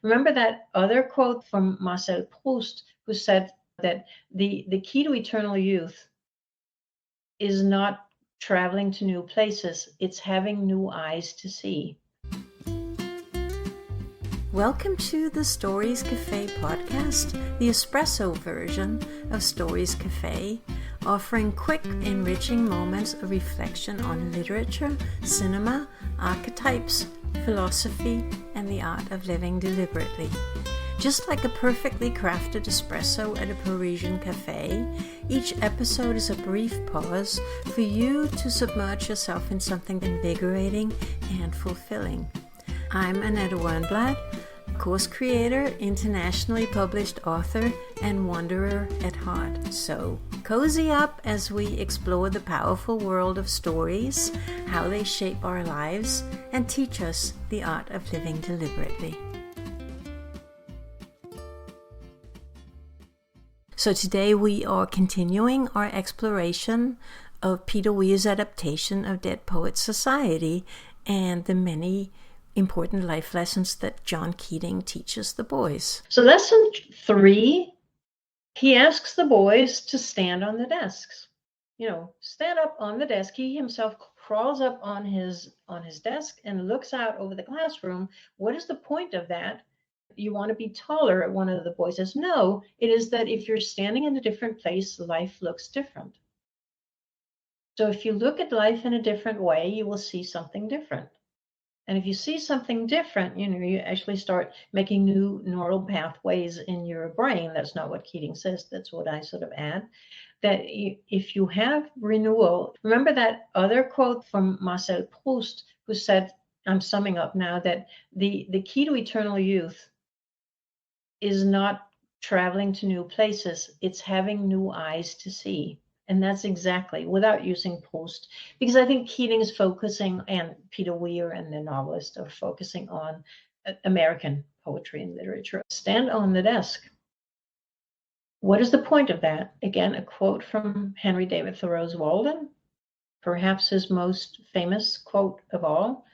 Remember that other quote from Marcel Proust, who said that the key to eternal youth is not traveling to new places, it's having new eyes to see. Welcome to the Stories Cafe podcast, the espresso version of Stories Cafe, offering quick, enriching moments of reflection on literature, cinema, archetypes, philosophy, and the art of living deliberately. Just like a perfectly crafted espresso at a Parisian cafe, each episode is a brief pause for you to submerge yourself in something invigorating and fulfilling. I'm Annette Wernblad, course creator, internationally published author, and wanderer at heart. So cozy up as we explore the powerful world of stories, how they shape our lives, and teach us the art of living deliberately. So today we are continuing our exploration of Peter Weir's adaptation of Dead Poets Society and the many important life lessons that John Keating teaches the boys. So lesson 3, he asks the boys to stand on the desks. Stand up on the desk. He himself crawls up on his desk and looks out over the classroom. What is the point of that? You want to be taller, one of the boys says. No, it is that if you're standing in a different place, life looks different. So if you look at life in a different way, you will see something different. And if you see something different, you actually start making new neural pathways in your brain. That's not what Keating says. That's what I sort of add. That if you have renewal, remember that other quote from Marcel Proust, who said, I'm summing up now, that the key to eternal youth is not traveling to new places. It's having new eyes to see. And that's exactly, without using Proust, because I think Keating is focusing, and Peter Weir and the novelist are focusing on American poetry and literature. Stand on the desk. What is the point of that? Again, a quote from Henry David Thoreau's Walden, perhaps his most famous quote of all.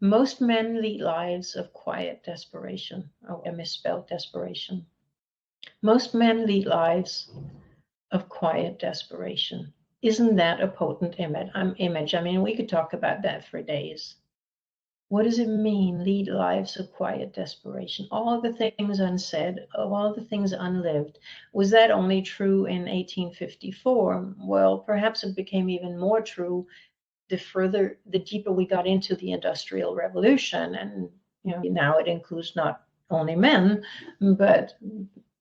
Most men lead lives of quiet desperation. Oh, I misspelled desperation. Most men lead lives of quiet desperation. Isn't that a potent image? I mean, we could talk about that for days. What does it mean, lead lives of quiet desperation? All the things unsaid, all the things unlived. Was that only true in 1854? Well, perhaps it became even more true the deeper we got into the Industrial Revolution. And now it includes not only men, but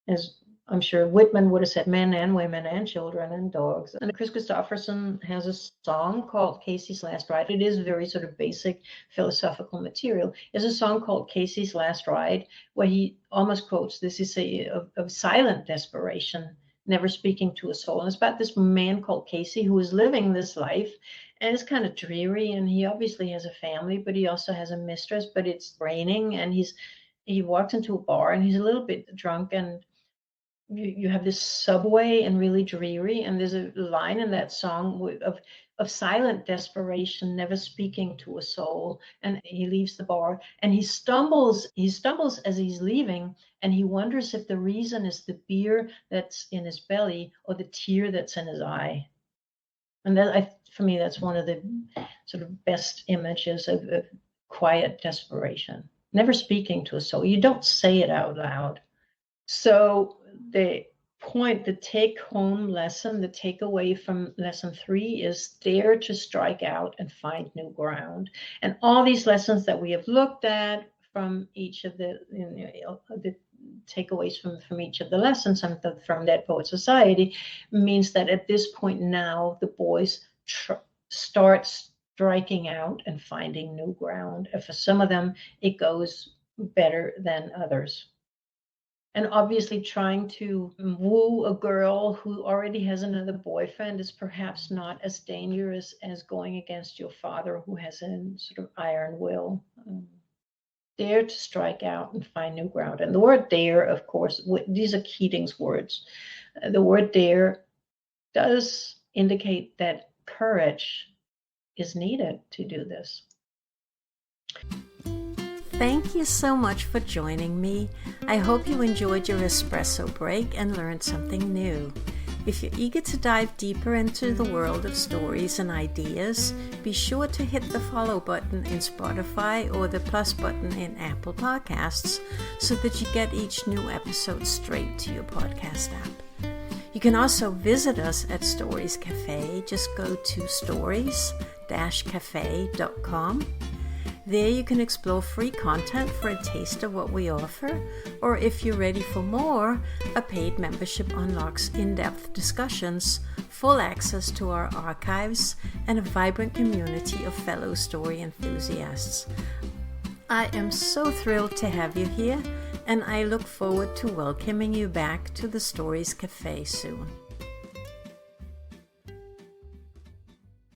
as I'm sure Whitman would have said, men and women and children and dogs. And Chris Christopherson has a song called Casey's Last Ride. It is very sort of basic philosophical material. There's a song called Casey's Last Ride where he almost quotes this is of silent desperation, never speaking to a soul. And it's about this man called Casey who is living this life, and it's kind of dreary, and he obviously has a family, but he also has a mistress, but it's raining, and he walks into a bar and he's a little bit drunk, and you have this subway and really dreary, and there's a line in that song of silent desperation, never speaking to a soul. And he leaves the bar and he stumbles as he's leaving, and he wonders if the reason is the beer that's in his belly or the tear that's in his eye. And for me, that's one of the sort of best images of quiet desperation, never speaking to a soul. You don't say it out loud. So the take-home lesson, the takeaway from lesson 3 is dare to strike out and find new ground. And all these lessons that we have looked at from each of the takeaways from each of the lessons from Dead Poets Society means that at this point now, the boys start striking out and finding new ground. And for some of them, it goes better than others. And obviously trying to woo a girl who already has another boyfriend is perhaps not as dangerous as going against your father who has a sort of iron will. Dare to strike out and find new ground. And the word dare, of course, these are Keating's words. The word dare does indicate that courage is needed to do this. Thank you so much for joining me. I hope you enjoyed your espresso break and learned something new. If you're eager to dive deeper into the world of stories and ideas, be sure to hit the follow button in Spotify or the plus button in Apple Podcasts so that you get each new episode straight to your podcast app. You can also visit us at Stories Cafe. Just go to stories-cafe.com. There you can explore free content for a taste of what we offer, or if you're ready for more, a paid membership unlocks in-depth discussions, full access to our archives, and a vibrant community of fellow story enthusiasts. I am so thrilled to have you here, and I look forward to welcoming you back to the Stories Cafe soon.